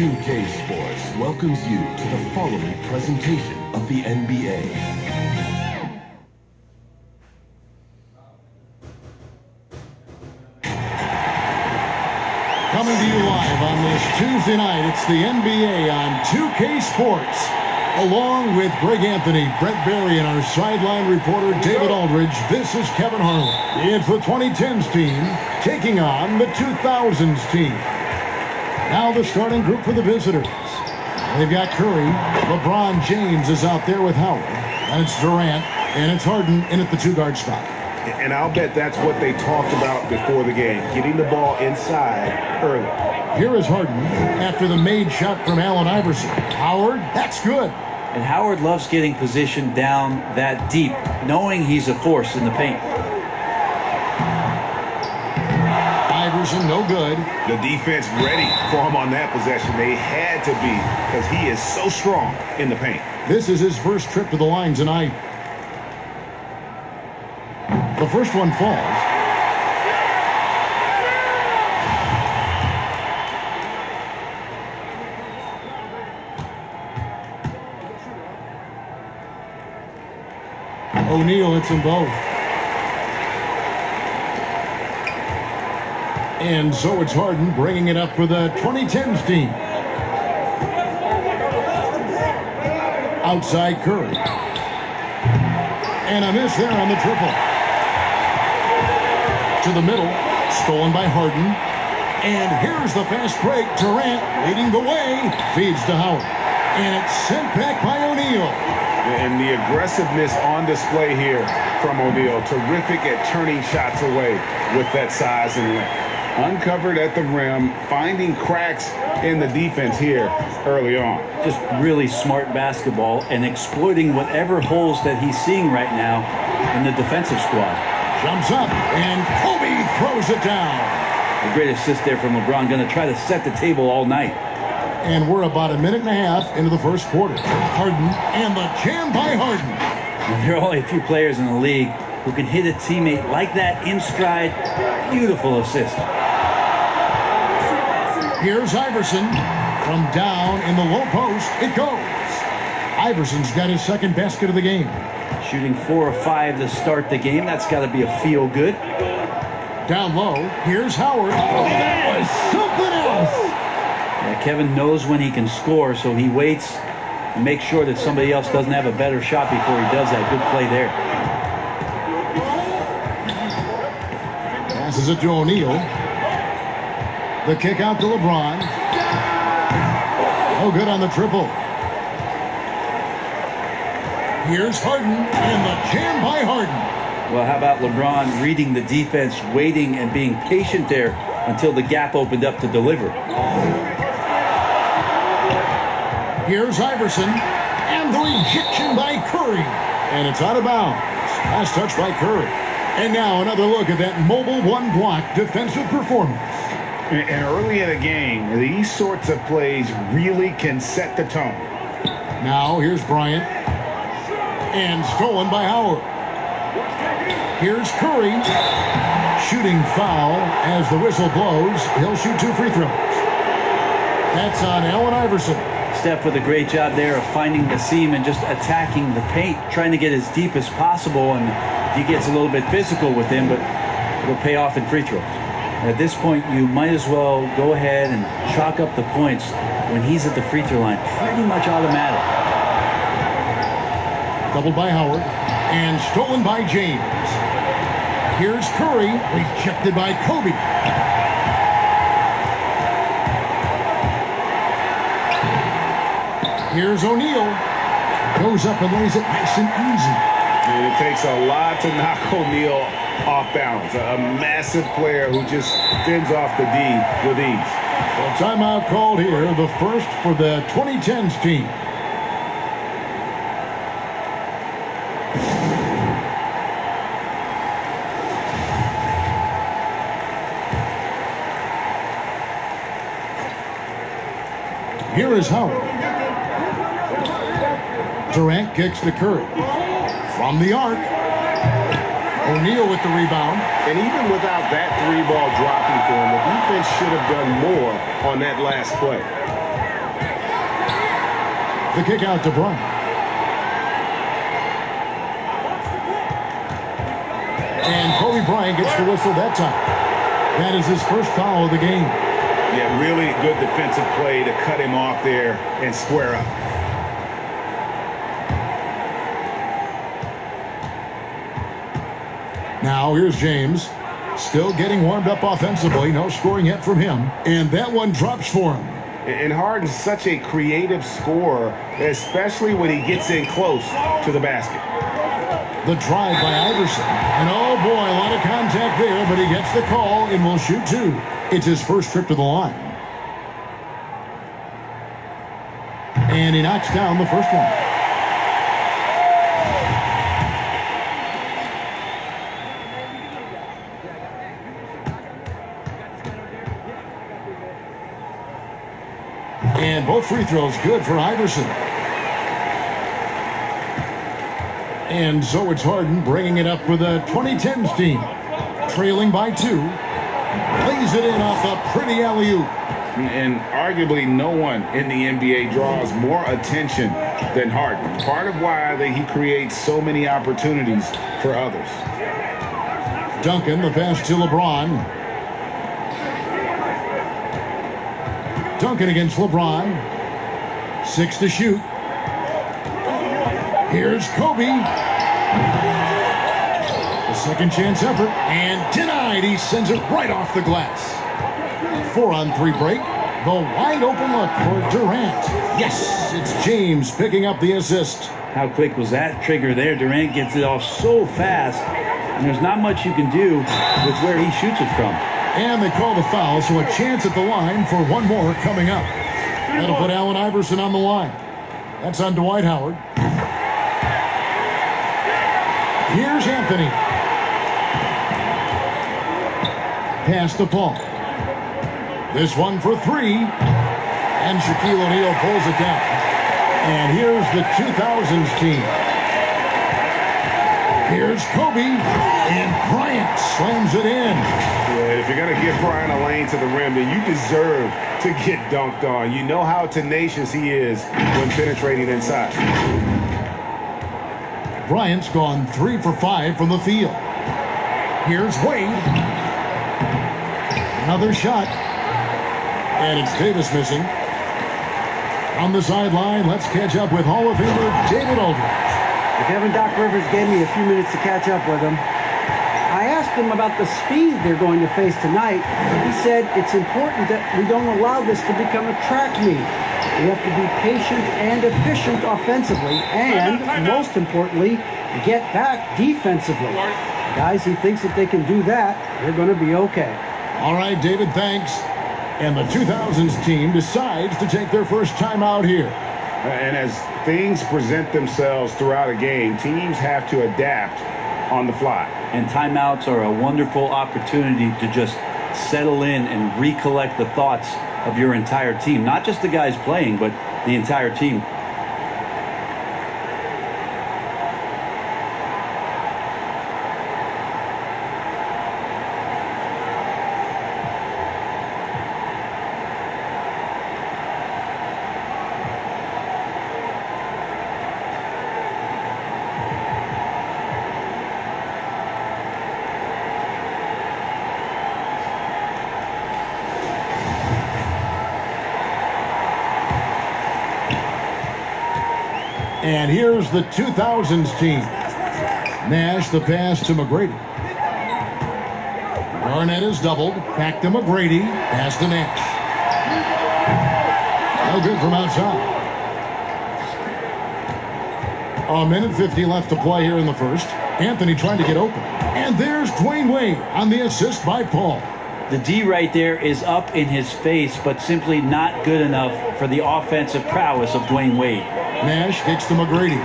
2K Sports welcomes you to the following presentation of the NBA. Coming to you live on this Tuesday night, it's the NBA on 2K Sports. Along with Greg Anthony, Brett Berry, and our sideline reporter David Aldridge, this is Kevin Harlan. It's the 2010's team taking on the 2000's team. Now the starting group for the visitors. They've got Curry. LeBron James is out there with Howard. And it's Durant. And it's Harden in at the two-guard spot. And I'll bet that's what they talked about before the game, getting the ball inside early. Here is Harden after the made shot from Allen Iverson. Howard, that's good. And Howard loves getting positioned down that deep, knowing he's a force in the paint. Iverson, no good. The defense ready for him on that possession. They had to be, because he is so strong in the paint. This is his first trip to the line tonight. The first one falls. O'Neal hits them both. And so it's Harden bringing it up for the 2010's team. Outside Curry. And a miss there on the triple. To the middle, stolen by Harden. And here's the fast break. Durant leading the way. Feeds to Howard. And it's sent back by O'Neal. And the aggressiveness on display here from O'Neal. Terrific at turning shots away with that size and length. Uncovered at the rim, finding cracks in the defense here early on. Just really smart basketball and exploiting whatever holes that he's seeing right now in the defensive squad. Jumps up, and Kobe throws it down. A great assist there from LeBron. Going to try to set the table all night. And we're about a minute and a half into the first quarter. Harden, and the jam by Harden. And there are only a few players in the league who can hit a teammate like that in stride. Beautiful assist. Here's Iverson. From down in the low post, it goes. Iverson's got his second basket of the game. Shooting 4 of 5 to start the game. That's got to be a feel good. Down low, here's Howard. Oh, that was something else. Yeah, Kevin knows when he can score, so he waits and makes sure that somebody else doesn't have a better shot before he does that. Good play there. Passes it to O'Neal. The kick out to LeBron. Oh, good on the triple. Here's Harden, and the jam by Harden. Well, how about LeBron reading the defense, waiting and being patient there until the gap opened up to deliver. Here's Iverson, and the rejection by Curry. And it's out of bounds. Last touch by Curry. And now another look at that mobile one-block defensive performance. And early in the game, these sorts of plays really can set the tone. Now here's Bryant. And stolen by Howard. Here's Curry. Shooting foul as the whistle blows. He'll shoot 2 free throws. That's on Allen Iverson. Steph with a great job there of finding the seam and just attacking the paint, trying to get as deep as possible. And he gets a little bit physical with him, but it'll pay off in free throws. At this point, you might as well go ahead and chalk up the points when he's at the free throw line. Pretty much automatic. Doubled by Howard. And stolen by James. Here's Curry. Rejected by Kobe. Here's O'Neal. Goes up and lays it nice and easy. And it takes a lot to knock O'Neal off balance. A massive player who just fends off the D with ease. Well, timeout called here. The first for the 2010's team. Here is Howard. Durant kicks to Curry. From the arc. O'Neal with the rebound. And even without that 3-ball dropping for him, the defense should have done more on that last play. The kick out to Bryant. And Kobe Bryant gets the whistle that time. That is his first foul of the game. Yeah, really good defensive play to cut him off there and square up. Now here's James. Still getting warmed up offensively. No scoring yet from him. And that one drops for him. And Harden's such a creative scorer, especially when he gets in close to the basket. The drive by Iverson. And oh boy, a lot of contact there, but he gets the call and will shoot two. It's his first trip to the line. And he knocks down the first one. And both free throws good for Iverson. And so it's Harden bringing it up for the 2010'S team. Trailing by 2. Lays it in off a pretty alley-oop. And arguably no one in the NBA draws more attention than Harden. Part of why he creates so many opportunities for others. Duncan, the pass to LeBron. Duncan against LeBron. 6 to shoot. Here's Kobe. The second chance effort. And denied. He sends it right off the glass. 4-on-3 break. The wide open look for Durant. Yes, it's James picking up the assist. How quick was that trigger there? Durant gets it off so fast. And there's not much you can do with where he shoots it from. And they call the foul, so a chance at the line for one more coming up. That'll put Allen Iverson on the line. That's on Dwight Howard. Here's Anthony. Pass to Paul. This one for 3. And Shaquille O'Neal pulls it down. And here's the 2000'S team. Here's Kobe, and Bryant slams it in. Yeah, if you're going to give Bryant a lane to the rim, then you deserve to get dunked on. You know how tenacious he is when penetrating inside. Bryant's gone 3 for 5 from the field. Here's Wade. Another shot. And it's Davis missing. On the sideline, let's catch up with Hall of Famer David Aldridge. Kevin, Doc Rivers gave me a few minutes to catch up with him. I asked him about the speed they're going to face tonight. He said it's important that we don't allow this to become a track meet. We have to be patient and efficient offensively, and most importantly, get back defensively. Guys, he thinks that they can do that, they're going to be okay. All right, David, thanks. And the 2000'S team decides to take their first time out here. And as things present themselves throughout a game, teams have to adapt on the fly. And timeouts are a wonderful opportunity to just settle in and recollect the thoughts of your entire team. Not just the guys playing, but the entire team. And here's the 2000'S team. Nash the pass to McGrady. Garnett is doubled. Back to McGrady. Pass to Nash. No good from outside. A minute 50 left to play here in the first. Anthony trying to get open. And there's Dwayne Wade on the assist by Paul. The D right there is up in his face, but simply not good enough for the offensive prowess of Dwayne Wade. Nash kicks to McGrady.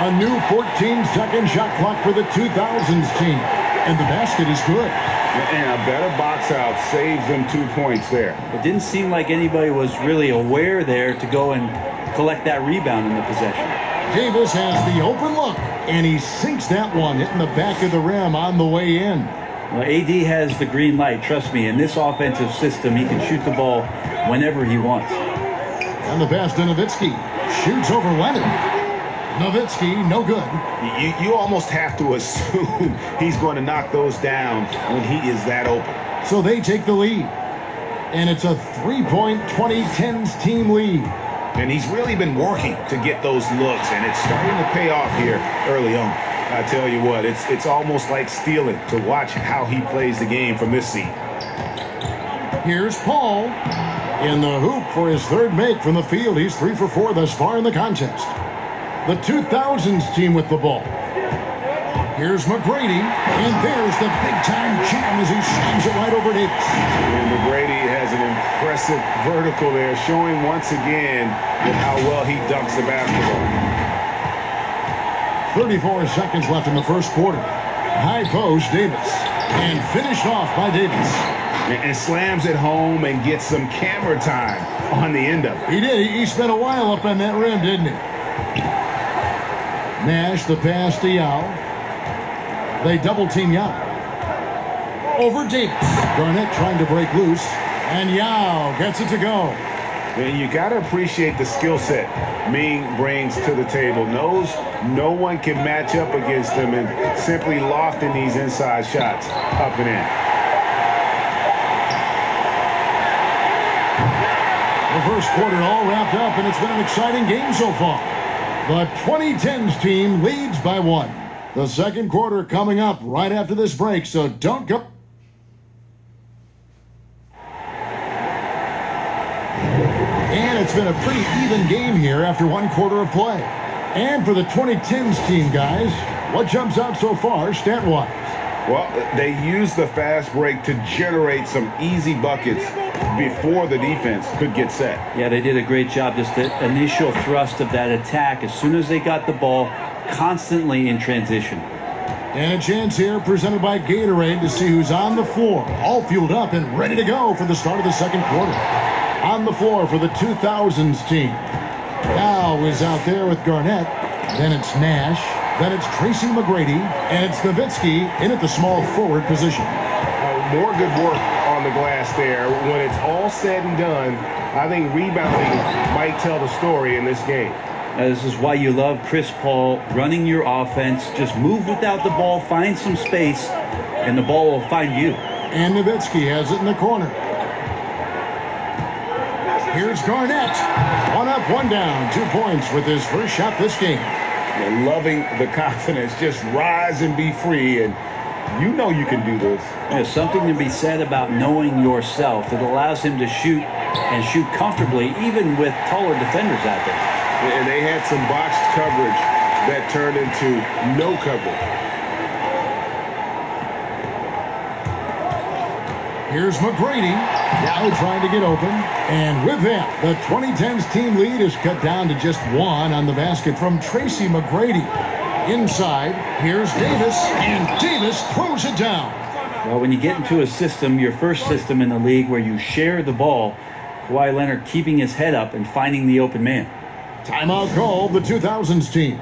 A new 14-second shot clock for the 2000'S team. And the basket is good. And a better box out saves them 2 points there. It didn't seem like anybody was really aware there to go and collect that rebound in the possession. Davis has the open look, and he sinks that one, hitting the back of the rim on the way in. Well, AD has the green light. Trust me, in this offensive system, he can shoot the ball whenever he wants. And the pass to Nowitzki. Shoots over Leonard. Nowitzki, no good. You almost have to assume he's going to knock those down when he is that open. So they take the lead. And it's a 3-point 2010's team lead. And he's really been working to get those looks, and it's starting to pay off here early on. I tell you what, it's almost like stealing to watch how he plays the game from this seat. Here's Paul in the hoop for his third make from the field. He's 3 for 4 thus far in the contest. The 2000's team with the ball. Here's McGrady, and there's the big-time jam as he slams it right over Davis. And McGrady has an impressive vertical there, showing once again with how well he dunks the basketball. 34 seconds left in the first quarter. High post, Davis, and finished off by Davis. And slams it home and gets some camera time on the end of it. He did. He spent a while up on that rim, didn't he? Nash, the pass to Yao. They double-team Yao. Over Davis. Garnett trying to break loose. And Yao gets it to go. And you got to appreciate the skill set Ming brings to the table. Knows no one can match up against him and simply lofting these inside shots up and in. The first quarter all wrapped up, and it's been an exciting game so far. The 2010's team leads by 1. The second quarter coming up right after this break, so don't go. And it's been a pretty even game here after 1 quarter of play. And for the 2010's team, guys, what jumps out so far stat-wise? Well, they used the fast break to generate some easy buckets before the defense could get set. Yeah, they did a great job. Just the initial thrust of that attack as soon as they got the ball, constantly in transition. And a chance here presented by Gatorade to see who's on the floor, all fueled up and ready to go for the start of the second quarter. On the floor for the 2000's team. Now is out there with Garnett. Then it's Nash. Then it's Tracy McGrady. And it's Nowitzki in at the small forward position. More good work on the glass there. When it's all said and done, I think rebounding might tell the story in this game. This is why you love Chris Paul running your offense. Just move without the ball, find some space, and the ball will find you. And Nowitzki has it in the corner. Here's Garnett. 1 up, 1 down. 2 points with his first shot this game. And loving the confidence. Just rise and be free. And you know you can do this. There's something to be said about knowing yourself. It allows him to shoot and shoot comfortably, even with taller defenders out there. And they had some boxed coverage that turned into no coverage. Here's McGrady. Now trying to get open. And with that, the 2010's team lead is cut down to just 1 on the basket from Tracy McGrady. Inside, here's Davis. And Davis throws it down. Well, when you get into a system, your first system in the league where you share the ball, Kawhi Leonard keeping his head up and finding the open man. Timeout called the 2000's team.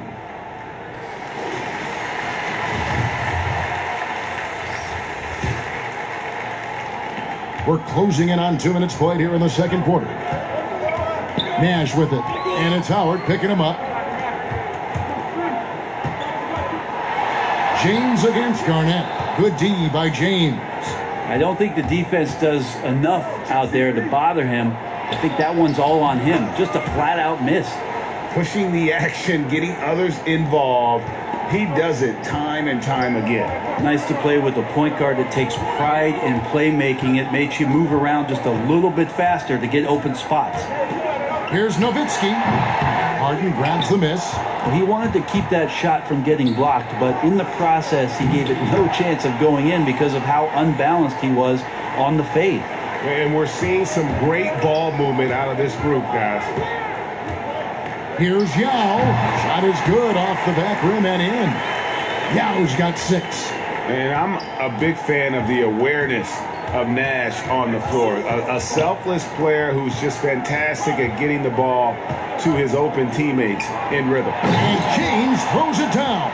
We're closing in on 2 minutes played here in the second quarter. Nash with it. And it's Howard picking him up. James against Garnett. Good D by James. I don't think the defense does enough out there to bother him. I think that one's all on him. Just a flat-out miss. Pushing the action, getting others involved. He does it time and time again. Nice to play with a point guard that takes pride in playmaking. It makes you move around just a little bit faster to get open spots. Here's Nowitzki. Harden grabs the miss. Well, he wanted to keep that shot from getting blocked, but in the process, he gave it no chance of going in because of how unbalanced he was on the fade. And we're seeing some great ball movement out of this group, guys. Here's Yao. Shot is good off the back rim and in. Yao's got 6. And I'm a big fan of the awareness of Nash on the floor. A selfless player who's just fantastic at getting the ball to his open teammates in rhythm. And James throws it down.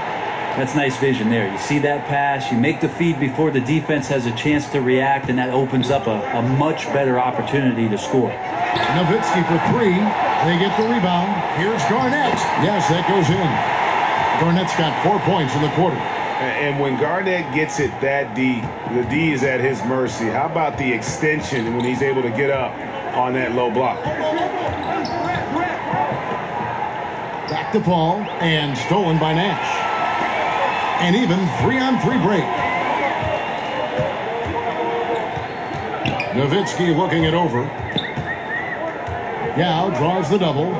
That's nice vision there. You see that pass, you make the feed before the defense has a chance to react, and that opens up a much better opportunity to score. Nowitzki for 3. They get the rebound. Here's Garnett. Yes, that goes in. Garnett's got 4 points in the quarter. And when Garnett gets it that deep, the D is at his mercy. How about the extension when he's able to get up on that low block? Back to Paul, and stolen by Nash. An even 3-on-3 break. Nowitzki looking it over. Yao draws the double.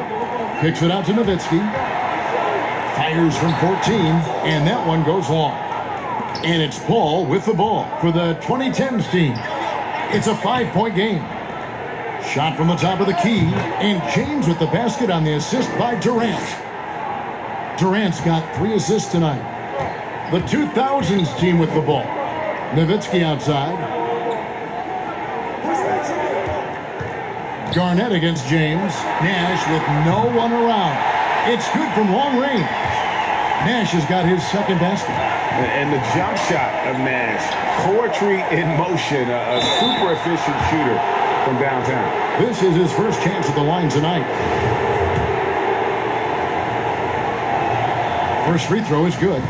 Kicks it out to Nowitzki. Fires from 14, and that one goes long. And it's Paul with the ball for the 2010's team. It's a 5-point game. Shot from the top of the key, and James with the basket on the assist by Durant. Durant's got 3 assists tonight. The 2000's team with the ball. Nowitzki outside. Garnett against James. Nash with no one around. It's good from long range. Nash has got his second basket. And the jump shot of Nash. Poetry in motion. A super efficient shooter from downtown. This is his first chance at the line tonight. First free throw is good.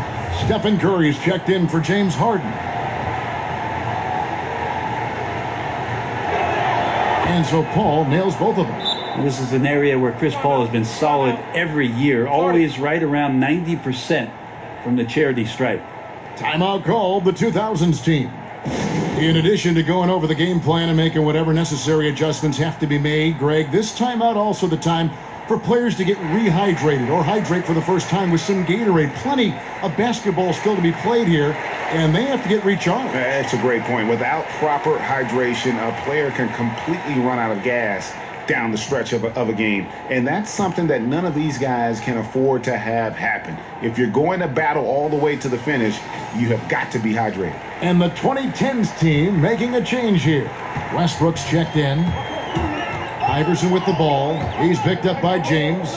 Stephen Curry's checked in for James Harden. And so Paul nails both of them. This is an area where Chris Paul has been solid every year, always right around 90% from the charity stripe. Timeout called, the 2000's team. In addition to going over the game plan and making whatever necessary adjustments have to be made, Greg, this timeout also the time for players to get rehydrated or hydrate for the first time with some Gatorade. Plenty of basketball still to be played here, and they have to get recharged. That's a great point. Without proper hydration, a player can completely run out of gas down the stretch of a game. And that's something that none of these guys can afford to have happen. If you're going to battle all the way to the finish, you have got to be hydrated. And the 2010's team making a change here. Westbrook's checked in. Iverson with the ball. He's picked up by James.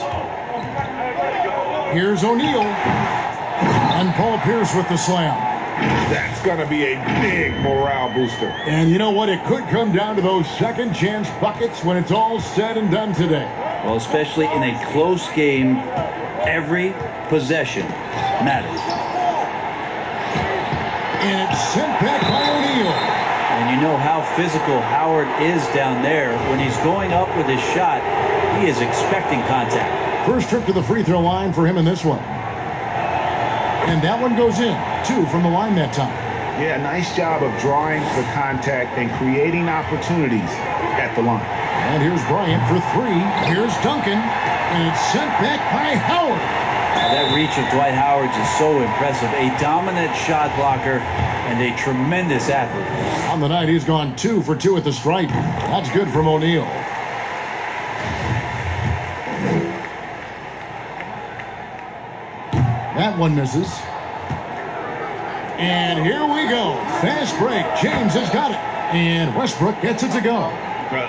Here's O'Neal. And Paul Pierce with the slam. That's going to be a big morale booster. And you know what? It could come down to those second chance buckets when it's all said and done today. Well, especially in a close game, every possession matters. And it's sent back by O'Neal. And you know how physical Howard is down there. When he's going up with his shot, he is expecting contact. First trip to the free throw line for him in this one. And that one goes in. 2 from the line that time. Yeah, nice job of drawing the contact and creating opportunities at the line. And here's Bryant for 3. Here's Duncan. And it's sent back by Howard. That reach of Dwight Howard is so impressive. A dominant shot blocker and a tremendous athlete. On the night, he's gone 2 for 2 at the stripe. That's good from O'Neal. That one misses. And here we go. Fast break. James has got it. And Westbrook gets it to go.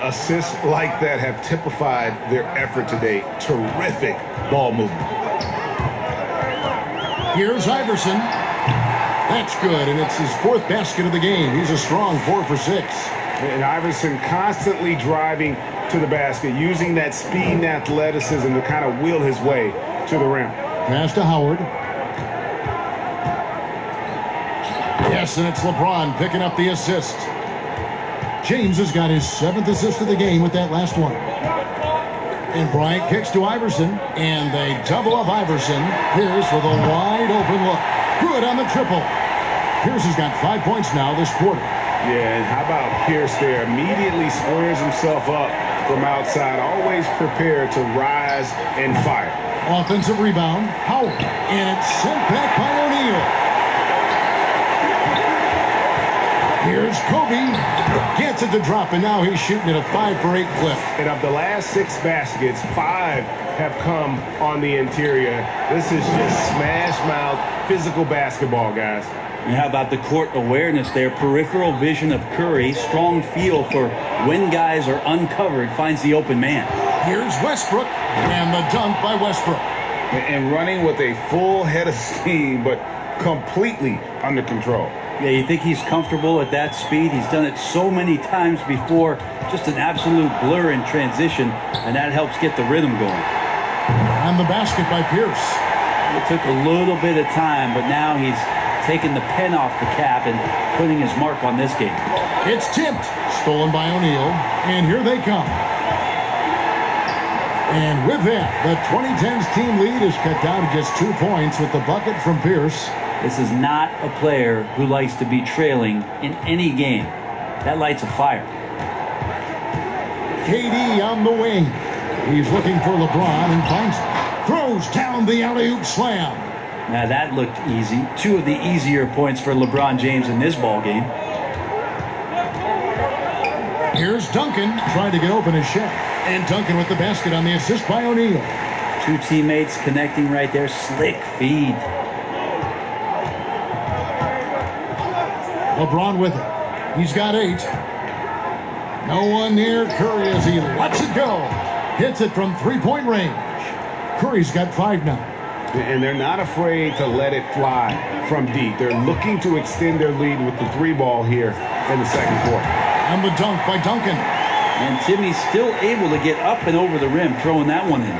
Assists like that have typified their effort today. Terrific ball movement. Here's Iverson. That's good, and it's his 4th basket of the game. He's a strong 4 for 6. And Iverson constantly driving to the basket, using that speed and athleticism to kind of wheel his way to the rim. Pass to Howard. Yes, and it's LeBron picking up the assist. James has got his 7th assist of the game with that last one. And Bryant kicks to Iverson, and they double up Iverson. Pierce with a wide open look. Good on the triple. Pierce has got 5 points now this quarter. Yeah, and how about Pierce there? Immediately squares himself up from outside, always prepared to rise and fire. Offensive rebound, Howard, and it's sent back by O'Neal. Here's Kobe. Gets it to drop, and now he's shooting at a 5 for 8 clip. And of the last 6 baskets, 5 have come on the interior. This is just smash mouth, physical basketball, guys. And how about the court awareness there? Peripheral vision of Curry. Strong feel for when guys are uncovered, finds the open man. Here's Westbrook, and the dunk by Westbrook. And running with a full head of steam, but completely under control. Yeah, you think he's comfortable at that speed. He's done it so many times before. Just an absolute blur in transition, and that helps get the rhythm going. And the basket by Pierce. It took a little bit of time, but now he's taking the pen off the cap and putting his mark on this game. It's tipped. Stolen by O'Neal. And here they come. And with that, the 2010's team lead is cut down to just 2 points with the bucket from Pierce. This is not a player who likes to be trailing in any game. That lights a fire. KD on the wing. He's looking for LeBron and finds him. Throws down the alley-oop slam. Now that looked easy. 2 of the easier points for LeBron James in this ball game. Here's Duncan trying to get open his shot. And Duncan with the basket on the assist by O'Neal. 2 teammates connecting right there. Slick feed. LeBron with it. He's got 8. No one near Curry as he lets it go. Hits it from three-point range. Curry's got 5 now. And they're not afraid to let it fly from deep. They're looking to extend their lead with the 3 ball here in the second quarter. And the dunk by Duncan. And Timmy's still able to get up and over the rim, throwing that one in.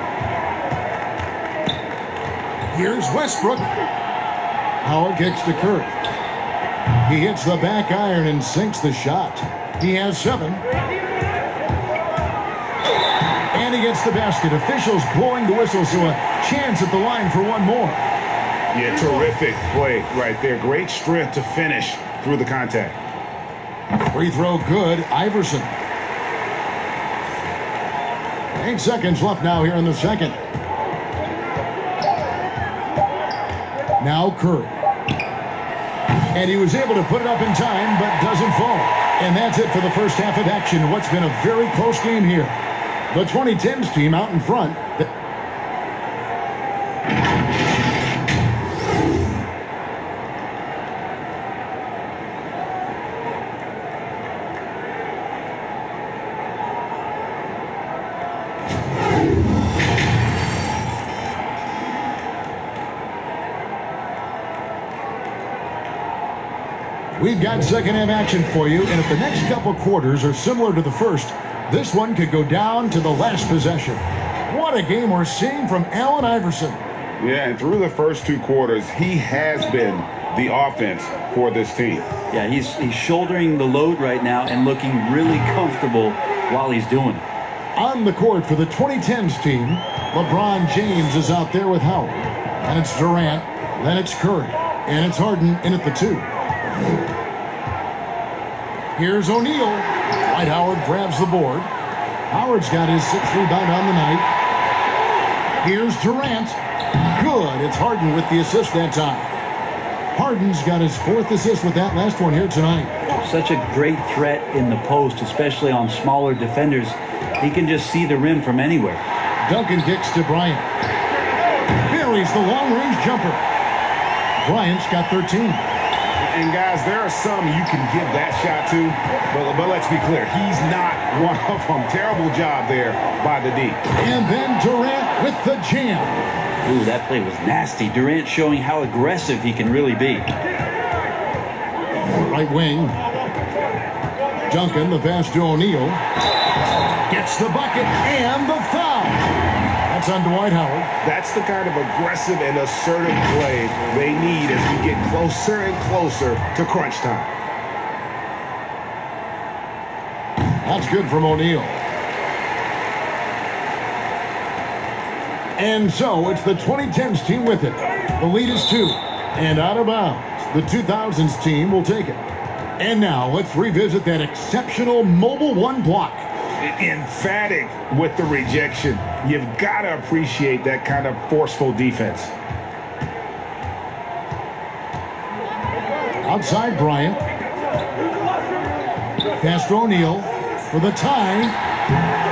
Here's Westbrook. Howard kicks to Curry. He hits the back iron and sinks the shot. He has 7. And he gets the basket. Officials blowing the whistle, so a chance at the line for one more. Yeah, terrific play right there. Great strength to finish through the contact. Free throw good. Iverson. 8 seconds left now here in the second. Now Curry. And he was able to put it up in time, but doesn't fall. And that's it for the first half of action. What's been a very close game here. The 2010's team out in front. We've got second half action for you, and if the next couple quarters are similar to the first, this one could go down to the last possession. What a game we're seeing from Allen Iverson. Yeah, and through the first 2 quarters, he has been the offense for this team. Yeah, he's shouldering the load right now and looking really comfortable while he's doing it. On the court for the 2010's team, LeBron James is out there with Howard. And it's Durant, then it's Curry, and it's Harden in at the 2. Here's O'Neal. Dwight Howard grabs the board. Howard's got his 6th rebound on the night. Here's Durant. Good. It's Harden with the assist that time. Harden's got his 4th assist with that last one here tonight. Such a great threat in the post, especially on smaller defenders. He can just see the rim from anywhere. Duncan kicks to Bryant. Buries the long-range jumper. Bryant's got 13. And guys, there are some you can give that shot to, but let's be clear, he's not one of them. Terrible job there by the D. And then Durant with the jam. Ooh, that play was nasty. Durant showing how aggressive he can really be. Right wing. Duncan, the pass to O'Neal. Gets the bucket and the foul. That's on Dwight Howard. That's the kind of aggressive and assertive play they need as we get closer and closer to crunch time. That's good from O'Neal. And so it's the 2010's team with it. The lead is 2. And out of bounds, the 2000's team will take it. And now let's revisit that exceptional Mobile 1 block. Emphatic with the rejection. You've got to appreciate that kind of forceful defense. Outside Bryant. Pass to O'Neal for the tie.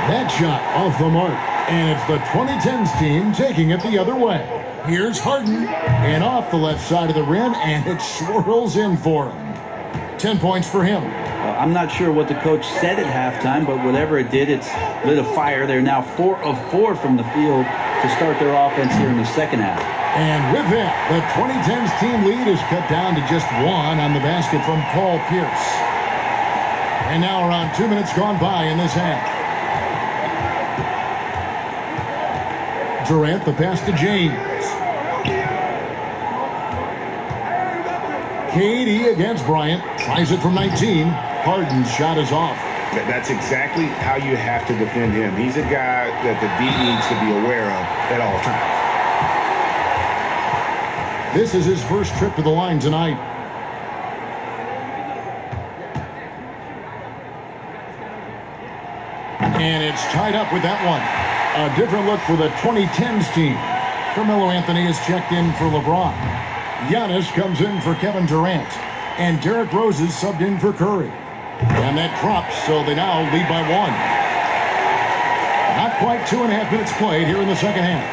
That shot off the mark. And it's the 2010's team taking it the other way. Here's Harden. And off the left side of the rim. And it swirls in for him. 10 points for him. I'm not sure what the coach said at halftime, but whatever it did, it's lit a fire. They're now 4 of 4 from the field to start their offense here in the second half. And with that, the 2010's team lead is cut down to just 1 on the basket from Paul Pierce. And now around 2 minutes gone by in this half. Durant, the pass to James. KD against Bryant. Tries it from 19. Harden's shot is off. That's exactly how you have to defend him. He's a guy that the D needs to be aware of at all times. This is his first trip to the line tonight. And it's tied up with that one. A different look for the 2010's team. Carmelo Anthony is checked in for LeBron. Giannis comes in for Kevin Durant. And Derrick Rose is subbed in for Curry. And that drops, so they now lead by 1. Not quite 2.5 minutes played here in the second half.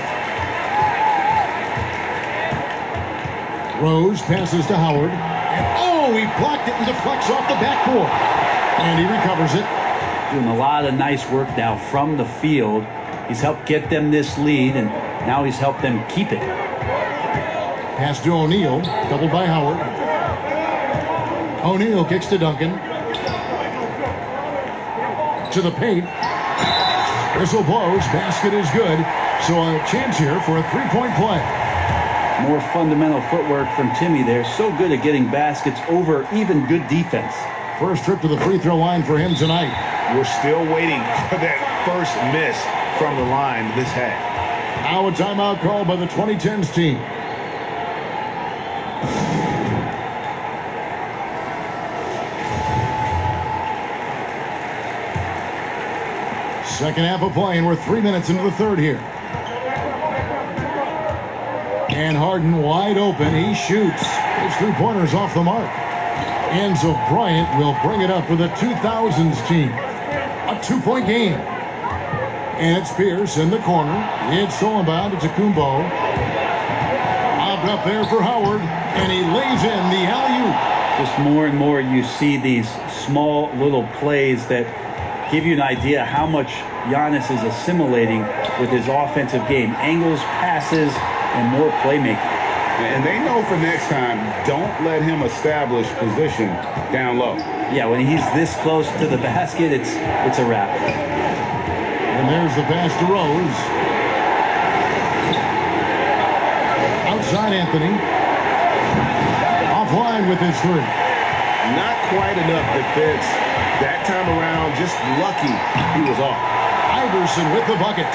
Rose passes to Howard. And he blocked it and deflects off the backboard. And he recovers it. Doing a lot of nice work now from the field. He's helped get them this lead, and now he's helped them keep it. Pass to O'Neal, doubled by Howard. O'Neal kicks to Duncan. To the paint. Whistle blows, basket is good. So a chance here for a three-point play. More fundamental footwork from Timmy there. So good at getting baskets over even good defense. First trip to the free throw line for him tonight. We're still waiting for that first miss from the line this half. Now a timeout called by the 2010's team. Second half of play, and we're 3 minutes into the third here. And Harden wide open. He shoots. His three-pointers off the mark. And so Bryant will bring it up for the 2000's team. A two-point game. And it's Pierce in the corner. It's stolen by Kumbo. Lobbed up there for Howard. And he lays in the alley-oop. Just more and more you see these small little plays that give you an idea how much Giannis is assimilating with his offensive game. Angles, passes, and more playmaking. And they know for next time, don't let him establish position down low. Yeah, when he's this close to the basket, it's a wrap. And there's the pass to Rose. Outside Anthony. Offline with his three. Not quite enough defense. That time around, just lucky he was off. Iverson with the bucket.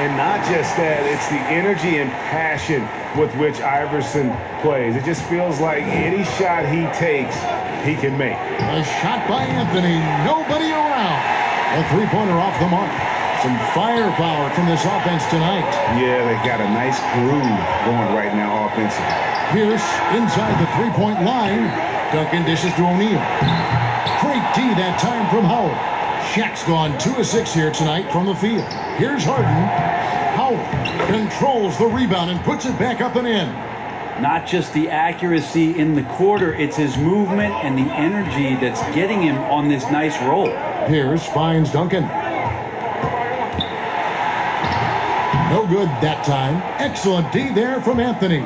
And not just that, it's the energy and passion with which Iverson plays. It just feels like any shot he takes, he can make. A shot by Anthony. Nobody around. A three-pointer off the mark. Some firepower from this offense tonight. Yeah, they got a nice groove going right now offensively. Pierce inside the three-point line. Duncan dishes to O'Neal. Great D that time from Howard. Shaq's gone 2 of 6 here tonight from the field. Here's Harden. Howard controls the rebound and puts it back up and in. Not just the accuracy in the quarter, it's his movement and the energy that's getting him on this nice roll. Pierce finds Duncan. No good that time. Excellent D there from Anthony.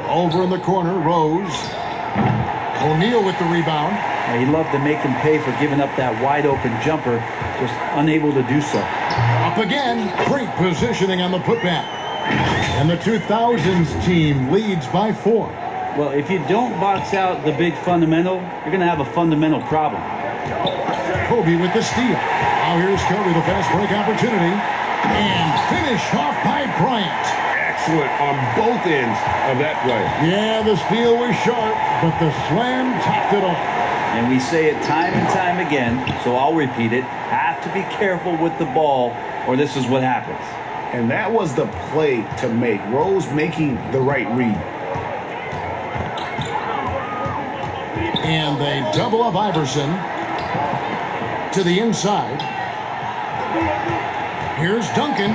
Over in the corner, Rose. O'Neal with the rebound. He'd love to make him pay for giving up that wide open jumper, just unable to do so. Up again. Great positioning on the putback. And the 2000's team leads by 4. Well, if you don't box out the big fundamental, you're going to have a fundamental problem. Kobe with the steal. Now here's Kobe, the fast break opportunity. And finish off by Bryant. Excellent on both ends of that play. Yeah, the steal was sharp, but the slam topped it off. And we say it time and time again, so I'll repeat it. Have to be careful with the ball, or this is what happens. And that was the play to make. Rose making the right read. And they double up Iverson to the inside. Here's Duncan.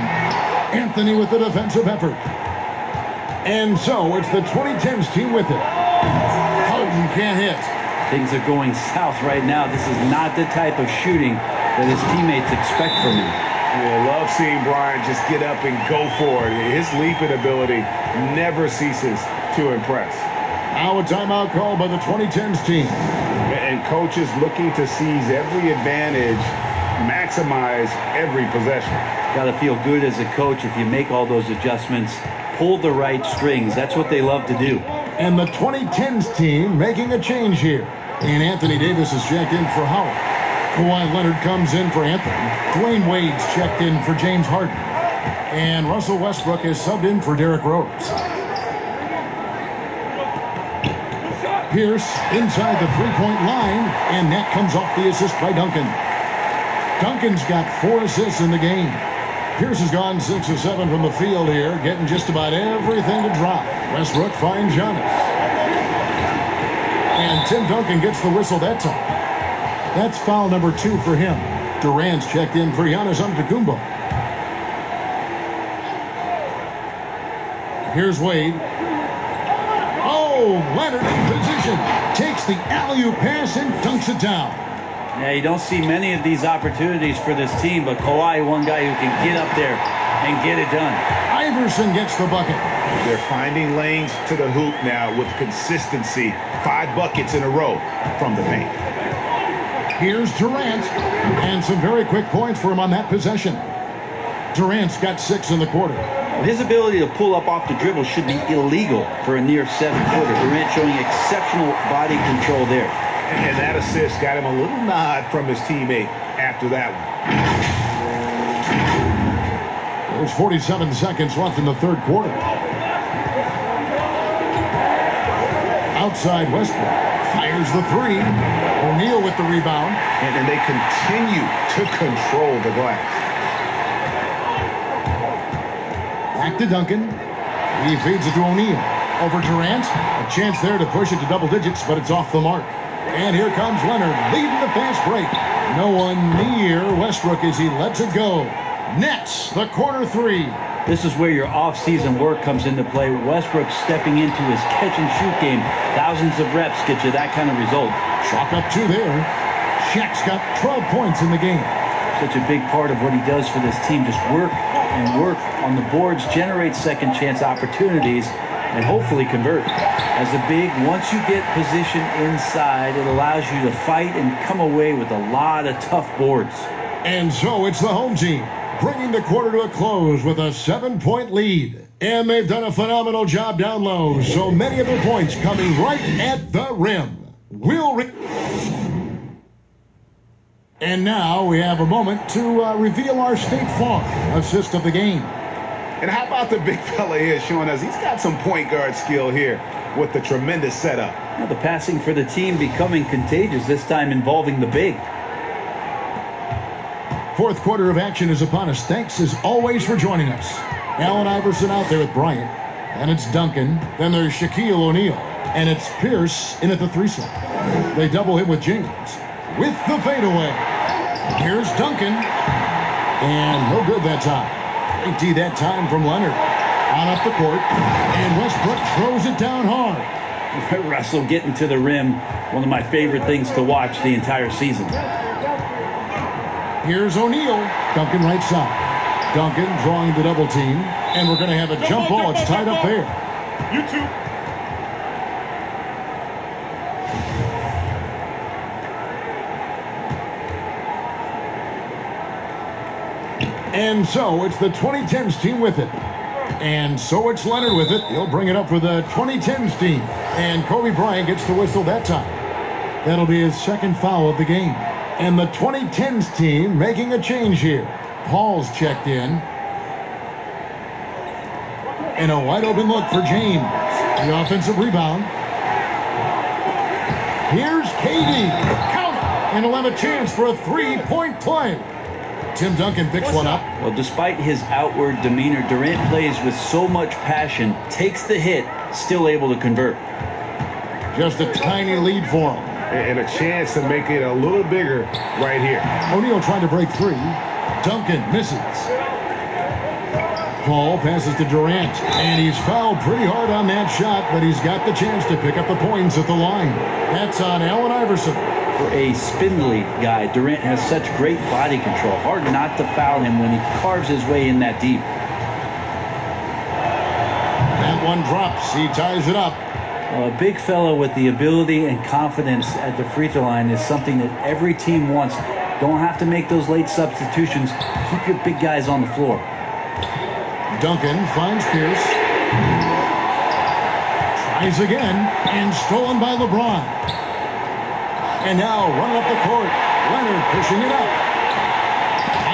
Anthony with the defensive effort. And so it's the 2010's team with it. Harden can't hit. Things are going south right now. This is not the type of shooting that his teammates expect from him. Yeah, love seeing Bryant just get up and go for it. His leaping ability never ceases to impress. Now a timeout called by the 2010's team. And coaches looking to seize every advantage, maximize every possession. Got to feel good as a coach if you make all those adjustments, pull the right strings. That's what they love to do. And the 2010's team making a change here. And Anthony Davis is checked in for Howard. Kawhi Leonard comes in for Anthony. Dwayne Wade's checked in for James Harden. And Russell Westbrook is subbed in for Derrick Rose. Pierce inside the three-point line, and that comes off the assist by Duncan. Duncan's got 4 assists in the game. Pierce has gone 6 of 7 from the field here, getting just about everything to drop. Westbrook finds Giannis. And Tim Duncan gets the whistle that time. That's foul number 2 for him. Durant's checked in for Giannis Antetokounmpo. Here's Wade. Oh, Leonard in position. Takes the alley-oop pass and dunks it down. Yeah, you don't see many of these opportunities for this team, but Kawhi, one guy who can get up there and get it done. Iverson gets the bucket. They're finding lanes to the hoop now with consistency. 5 buckets in a row from the paint. Here's Durant. And some very quick points for him on that possession. Durant's got 6 in the quarter. His ability to pull up off the dribble should be illegal for a near 7-footer. Durant showing exceptional body control there. And that assist got him a little nod from his teammate after that one. There's 47 seconds left in the third quarter. Outside Westbrook. Fires the 3. O'Neal with the rebound. And they continue to control the glass. Back to Duncan. He feeds it to O'Neal. Over Durant. A chance there to push it to double digits, but it's off the mark. And here comes Leonard, leading the fast break. No one near Westbrook as he lets it go. Nets the corner 3. This is where your off-season work comes into play. Westbrook stepping into his catch-and-shoot game. Thousands of reps get you that kind of result. Chalk up 2 there. Shaq's got 12 points in the game. Such a big part of what he does for this team. Just work and work on the boards, generate second chance opportunities, and hopefully convert. As a big, once you get position inside, it allows you to fight and come away with a lot of tough boards. And so it's the home team bringing the quarter to a close with a 7-point lead. And they've done a phenomenal job down low, so many of their points coming right at the rim. And now we have a moment to reveal our State Farm assist of the game. And how about the big fella here showing us he's got some point guard skill here with the tremendous setup. Now the passing for the team becoming contagious, this time involving the big. Fourth quarter of action is upon us. Thanks as always for joining us. Allen Iverson out there with Bryant. And it's Duncan. Then there's Shaquille O'Neal. And it's Pierce in at the 3 slot. They double him with James. With the fadeaway. Here's Duncan. And no good that time. Great D that time from Leonard. On up the court. And Westbrook throws it down hard. Russell getting to the rim. One of my favorite things to watch the entire season. Here's O'Neal. Duncan right side. Duncan drawing the double team. And we're going to have a jump ball. It's tied up there. You two. And so it's the 2010's team with it. And so it's Leonard with it. He'll bring it up for the 2010's team. And Kobe Bryant gets the whistle that time. That'll be his second foul of the game. And the 2010's team making a change here. Paul's checked in. And a wide open look for James. The offensive rebound. Here's KD. Count it. And he'll have a chance for a 3-point play. Tim Duncan picks one up. Well, despite his outward demeanor, Durant plays with so much passion, takes the hit, still able to convert. Just a tiny lead for him. And a chance to make it a little bigger right here. O'Neal trying to break 3. Duncan misses. Paul passes to Durant. And he's fouled pretty hard on that shot, but he's got the chance to pick up the points at the line. That's on Allen Iverson. for a spindly guy. Durant has such great body control. Hard not to foul him when he carves his way in that deep. That one drops. He ties it up. Well, a big fellow with the ability and confidence at the free throw line is something that every team wants. Don't have to make those late substitutions. Keep your big guys on the floor. Duncan finds Pierce. Tries again, and stolen by LeBron. And now running up the court. Leonard pushing it up.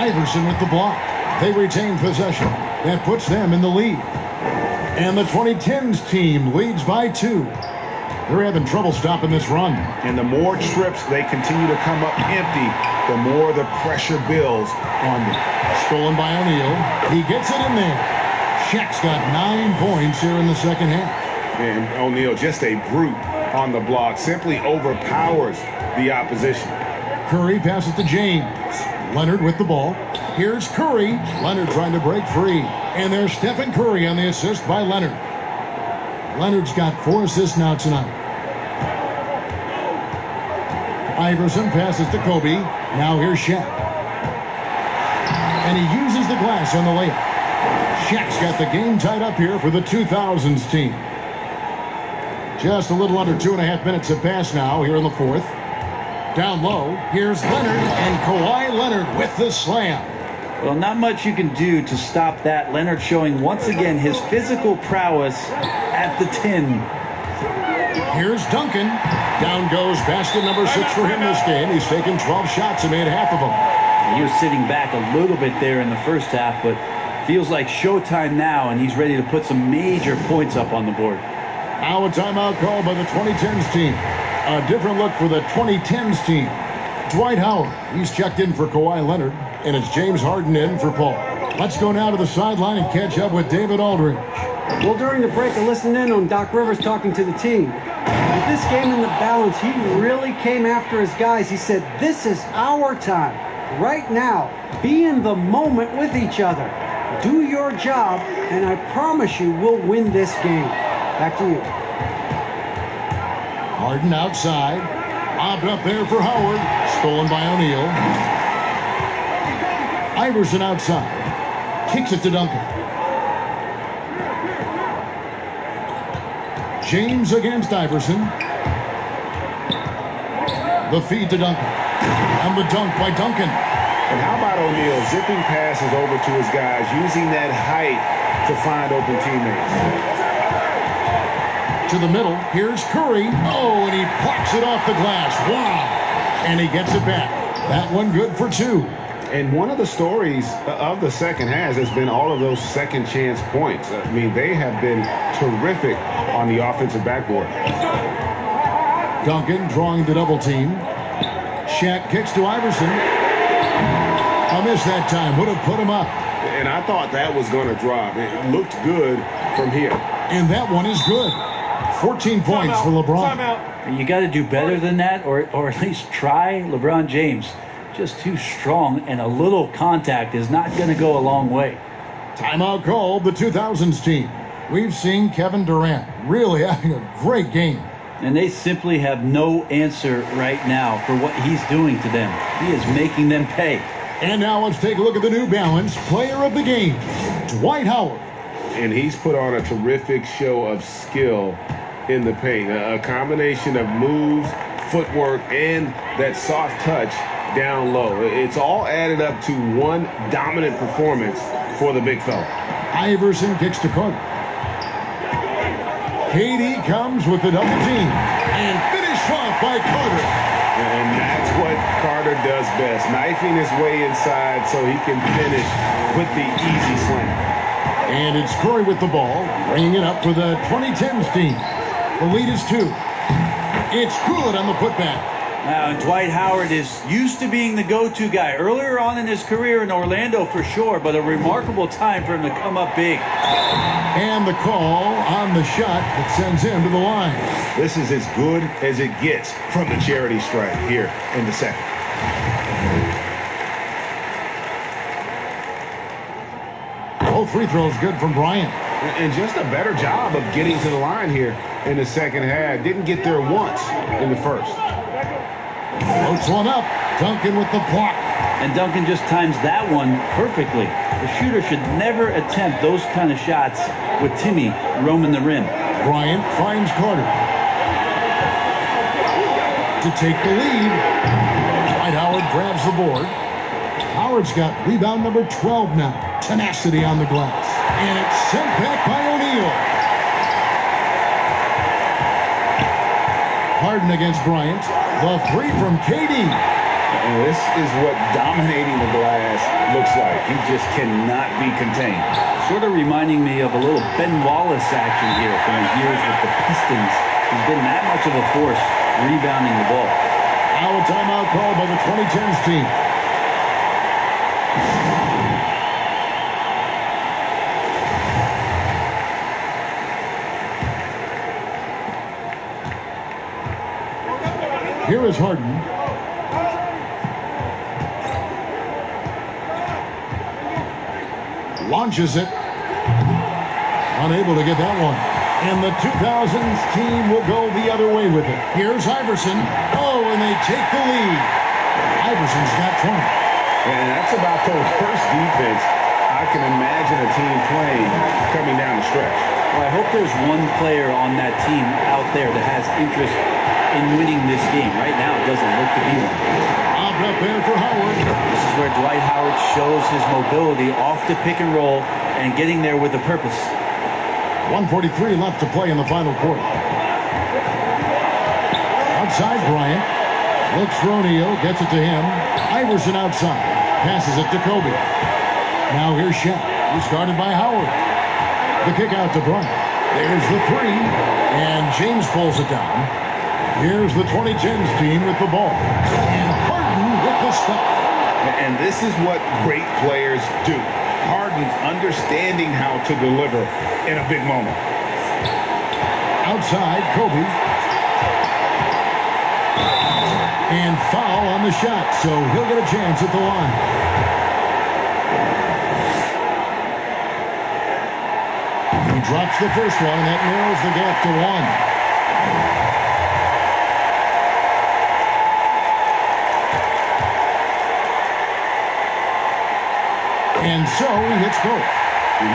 Iverson with the block. They retain possession. That puts them in the lead. And the 2010's team leads by 2. They're having trouble stopping this run. And the more trips they continue to come up empty, the more the pressure builds on them. Stolen by O'Neal. He gets it in there. Shaq's got 9 points here in the second half. And O'Neal, just a brute on the block, simply overpowers the opposition. Curry passes to James. Leonard with the ball. Here's Curry. Leonard trying to break free. And there's Stephen Curry on the assist by Leonard. Leonard's got 4 assists now tonight. Iverson passes to Kobe. Now here's Shaq. And he uses the glass on the layup. Shaq's got the game tied up here for the 2000's team. Just a little under 2.5 minutes have passed now here in the fourth. Down low, here's Leonard, and Kawhi Leonard with the slam. Well, not much you can do to stop that. Leonard showing once again his physical prowess at the 10. Here's Duncan. Down goes basket number 6 for him this game. He's taken 12 shots and made half of them. He was sitting back a little bit there in the first half, but feels like showtime now, and he's ready to put some major points up on the board. Now a timeout called by the 2010's team. A different look for the 2010's team. Dwight Howard, he's checked in for Kawhi Leonard, and it's James Harden in for Paul. Let's go now to the sideline and catch up with David Aldridge. Well, during the break, I listened in on Doc Rivers talking to the team. With this game in the balance, he really came after his guys. He said, this is our time. Right now, be in the moment with each other. Do your job, and I promise you we'll win this game. Back to you. Harden outside. Lobbed up there for Howard. Stolen by O'Neal. Iverson outside. Kicks it to Duncan. James against Iverson. The feed to Duncan. And the dunk by Duncan. And how about O'Neal zipping passes over to his guys, using that height to find open teammates. To the middle, here's Curry. Oh, and he plucks it off the glass. Wow. And he gets it back. That one good for 2. And one of the stories of the second half has been all of those second chance points. I mean, they have been terrific on the offensive backboard. Duncan drawing the double team. Shaq kicks to Iverson. A miss that time. Would have put him up. And I thought that was going to drop. It looked good from here. And that one is good. 14 points for LeBron. You got to do better than that, or at least try. LeBron James, just too strong, and a little contact is not going to go a long way. Timeout called the 2000's team. We've seen Kevin Durant really having a great game. And they simply have no answer right now for what he's doing to them. He is making them pay. And now let's take a look at the New Balance player of the game, Dwight Howard. And he's put on a terrific show of skill in the paint. A combination of moves, footwork, and that soft touch down low. It's all added up to one dominant performance for the big fella. Iverson kicks to Carter. KD comes with the double team. And finished off by Carter. And that's what Carter does best, knifing his way inside so he can finish with the easy slam. And it's Curry with the ball, bringing it up for the 2010's team. The lead is 2. It's good on the putback. Now, Dwight Howard is used to being the go-to guy earlier on in his career in Orlando for sure, but a remarkable time for him to come up big. And the call on the shot that sends him to the line. This is as good as it gets from the charity stripe here in the second. Both free throws good from Bryant. And just a better job of getting to the line here in the second half. Didn't get there once in the first. Floats one up. Duncan with the block. And Duncan just times that one perfectly. The shooter should never attempt those kind of shots with Timmy roaming the rim. Bryant finds Carter to take the lead. Dwight Howard grabs the board. Howard's got rebound number 12 now. Tenacity on the glass. And it's sent back by O'Neal. Harden against Bryant. The three from KD. And this is what dominating the glass looks like. He just cannot be contained. Sort of reminding me of a little Ben Wallace action here from his years with the Pistons. He's been that much of a force rebounding the ball. Now a timeout call by the 2010'S team. Here is Harden. Launches it. Unable to get that one. And the 2000's team will go the other way with it. Here's Iverson. Oh, and they take the lead. Iverson's got 20. And that's about the worst defense I can imagine a team playing coming down the stretch. Well, I hope there's one player on that team out there that has interest in winning this game. Right now, it doesn't look to be one. Up there for Howard. This is where Dwight Howard shows his mobility off the pick and roll and getting there with a purpose. 1:43 left to play in the final quarter. Outside Bryant. Looks for O'Neal. Gets it to him. Iverson outside. Passes it to Kobe. Now here's Shaq. He's guarded by Howard. The kick out to Bryant. There's the three. And James pulls it down. Here's the 2010's team with the ball. And Harden with the stuff. And this is what great players do. Harden understanding how to deliver in a big moment. Outside, Kobe. And foul on the shot, so he'll get a chance at the line. He drops the first one, and that narrows the gap to one. And so he hits both.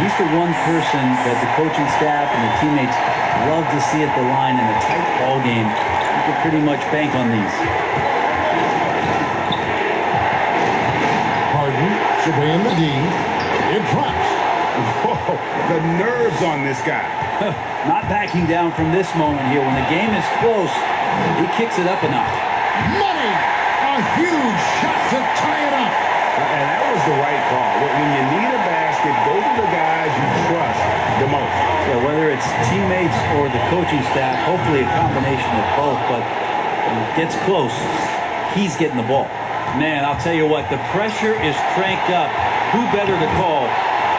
He's the one person that the coaching staff and the teammates love to see at the line in a tight ball game. You can pretty much bank on these. Harden surveying the D. It drops. Whoa, the nerves on this guy. Not backing down from this moment here. When the game is close, he kicks it up a notch. Money! A huge shot to tie it up. And that was the right call. When you need a basket, go to the guys you trust the most. Yeah, whether it's teammates or the coaching staff, hopefully a combination of both. But when it gets close, he's getting the ball. Man, I'll tell you what, the pressure is cranked up. Who better to call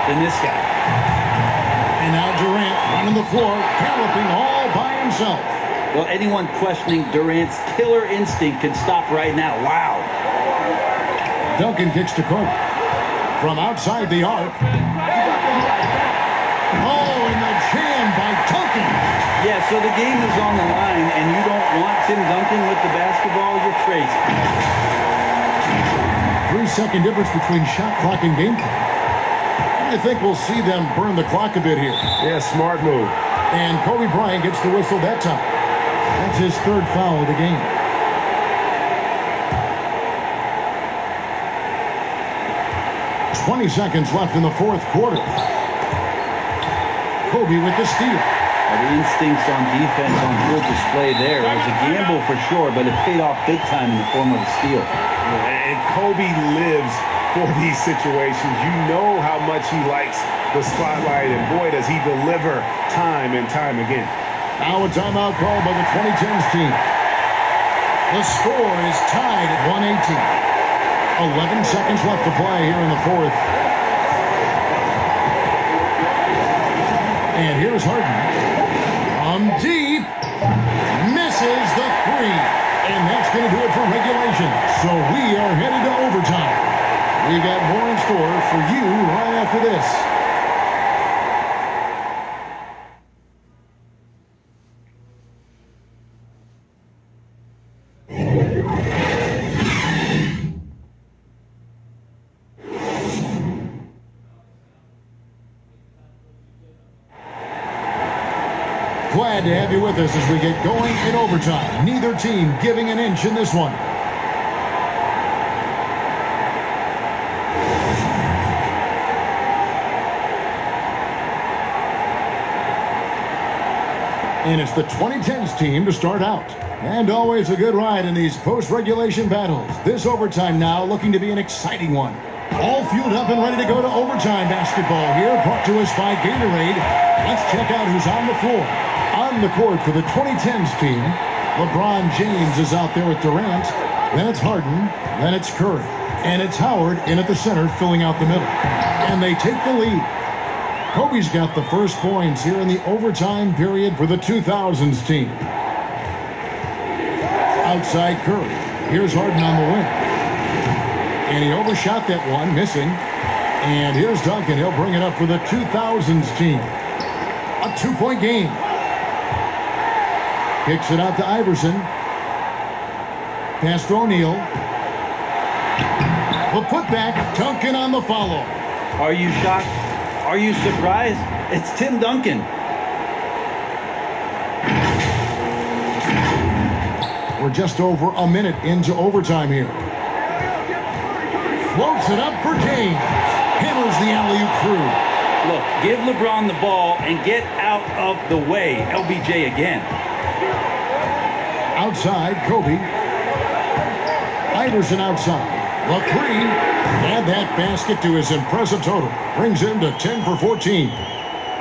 than this guy? And now Durant running the floor, galloping all by himself. Well, anyone questioning Durant's killer instinct can stop right now. Wow. Duncan kicks to Carter. From outside the arc. Oh, and the jam by Duncan. Yeah, so the game is on the line, and you don't want Tim Duncan with the basketball, you're crazy. 3-second difference between shot clock and game clock. I think we'll see them burn the clock a bit here. Yeah, smart move. And Kobe Bryant gets the whistle that time. That's his third foul of the game. Seconds left in the fourth quarter. Kobe with the steal. The instincts on defense on full display there. It was a gamble for sure, but it paid off big time in the form of a steal. And Kobe lives for these situations. You know how much he likes the spotlight, and boy, does he deliver time and time again. Now a timeout call by the 2010's team. The score is tied at 118. 11 seconds left to play here in the fourth. And here's Harden. Deep. Misses the three. And that's going to do it for regulation. So we are headed to overtime. We got more in store for you right after this. Glad to have you with us as we get going in overtime. Neither team giving an inch in this one. And it's the 2010's team to start out. And always a good ride in these post-regulation battles. This overtime now looking to be an exciting one. All fueled up and ready to go to overtime basketball here, brought to us by Gatorade. Let's check out who's on the floor. On the court for the 2010's team, LeBron James is out there with Durant. Then it's Harden. Then it's Curry. And it's Howard in at the center, filling out the middle. And they take the lead. Kobe's got the first points here in the overtime period for the 2000's team. Outside Curry. Here's Harden on the wing. And he overshot that one, missing. And here's Duncan. He'll bring it up for the 2000's team. A two-point game. Kicks it out to Iverson. Pass to O'Neal. The putback. Duncan on the follow. Are you shocked? Are you surprised? It's Tim Duncan. We're just over a minute into overtime here. Floats it up for James. Hammers the alley-oop through. Look, give LeBron the ball and get out of the way. LBJ again. Outside, Kobe. Iverson outside. The three. And that basket to his impressive total brings him to 10 for 14.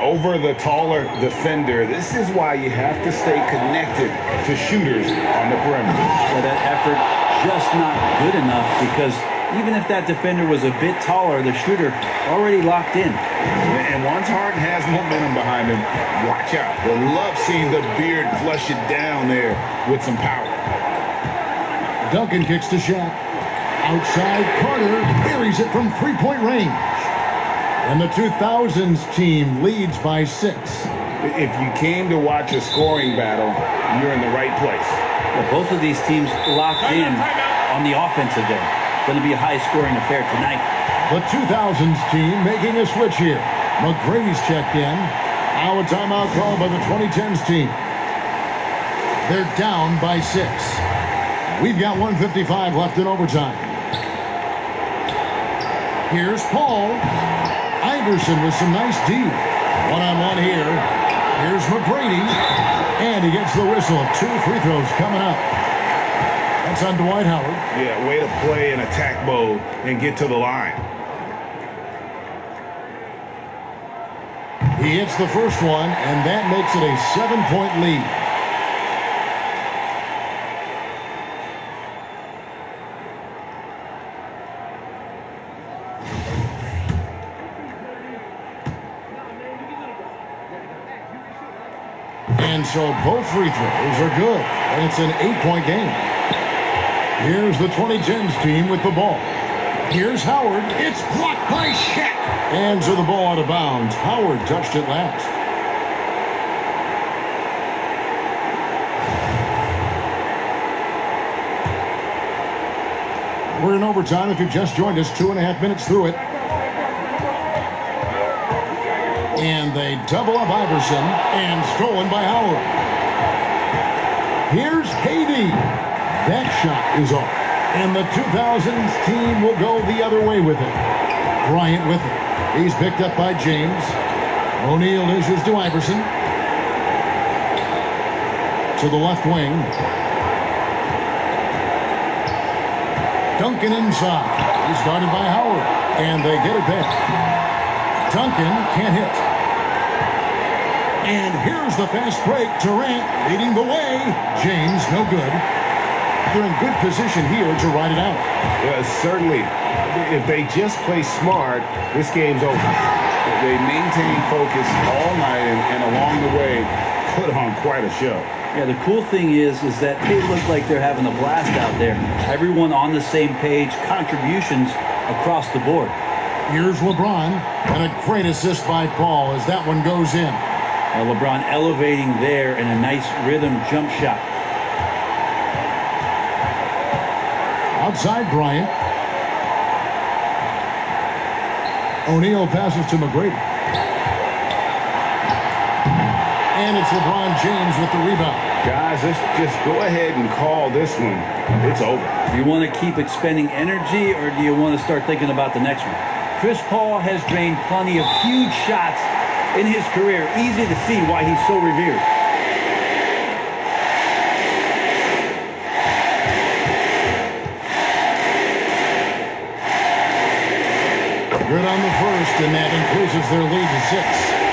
Over the taller defender. This is why you have to stay connected to shooters on the perimeter. Yeah, that effort just not good enough, because even if that defender was a bit taller, the shooter already locked in. And once Harden has momentum behind him, watch out. They love seeing the beard flush it down there with some power. Duncan kicks to Shaq. Outside, Carter buries it from three-point range. And the 2000's team leads by 6. If you came to watch a scoring battle, you're in the right place. Well, both of these teams locked in on the offensive end. Going to be a high-scoring affair tonight. The 2000's team making a switch here. McGrady's checked in. Now a timeout call by the 2010's team. They're down by 6. We've got 1:55 left in overtime. Here's Paul. Iverson with some nice D. One-on-one here. Here's McGrady. And he gets the whistle. 2 free throws coming up. That's on Dwight Howard. Yeah, way to play in attack mode and get to the line. He hits the first one, and that makes it a 7-point lead. And so both free throws are good, and it's an 8-point game. Here's the 2010's team with the ball. Here's Howard. It's blocked by Shaq. And so the ball out of bounds. Howard touched it last. We're in overtime. If you've just joined us, 2.5 minutes through it. And they double up Iverson, and stolen by Howard. Here's KD. That shot is off. And the 2000's team will go the other way with it. Bryant with it. He's picked up by James. O'Neal dishes to Iverson. To the left wing. Duncan inside. He's guarded by Howard. And they get it back. Duncan can't hit. And here's the fast break. Durant leading the way. James, no good. They're in good position here to ride it out. Yeah, certainly. If they just play smart, this game's over. They maintain focus all night and along the way put on quite a show. Yeah, the cool thing is that they look like they're having a blast out there. Everyone on the same page, contributions across the board. Here's LeBron, and a great assist by Paul as that one goes in. LeBron elevating there in a nice rhythm jump shot. Outside Bryant. O'Neal passes to McGrady. And it's LeBron James with the rebound. Guys, let's just go ahead and call this one. It's over. Do you want to keep expending energy, or do you want to start thinking about the next one? Chris Paul has drained plenty of huge shots in his career. Easy to see why he's so revered. Good on the first, and that increases their lead to 6.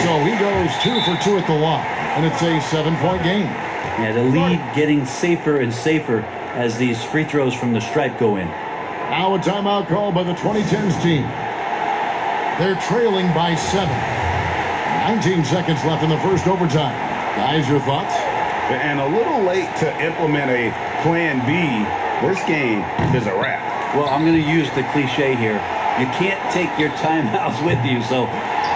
So he goes 2 for 2 at the line, and it's a 7-point game. Yeah, the lead getting safer and safer as these free throws from the stripe go in. Now a timeout called by the 2010'S team. They're trailing by 7. 19 seconds left in the first overtime. Guys, your thoughts? And a little late to implement a plan B. This game is a wrap. Well, I'm going to use the cliche here. You can't take your timeouts with you, so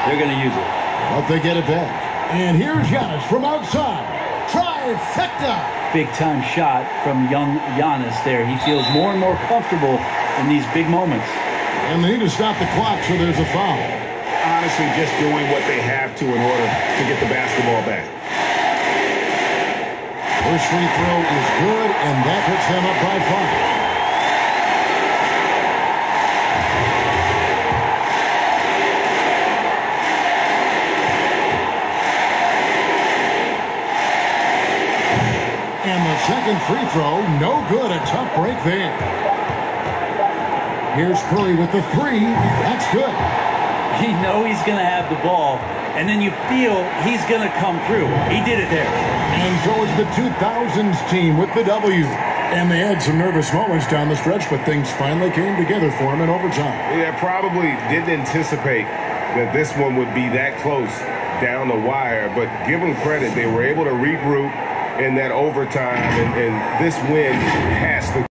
they're going to use it. But they get it back. And here's Giannis from outside. Trifecta. Big-time shot from young Giannis there. He feels more and more comfortable in these big moments. And they need to stop the clock, so there's a foul. Honestly, just doing what they have to in order to get the basketball back. First free throw is good, and that puts them up by 5. And the second free throw, no good. A tough break there. Here's Curry with the 3. That's good. You know he's going to have the ball, and then you feel he's going to come through. He did it there. And so is the 2000's team with the W. And they had some nervous moments down the stretch, but things finally came together for them in overtime. Yeah, probably didn't anticipate that this one would be that close down the wire, but give them credit. They were able to regroup in that overtime, and this win has to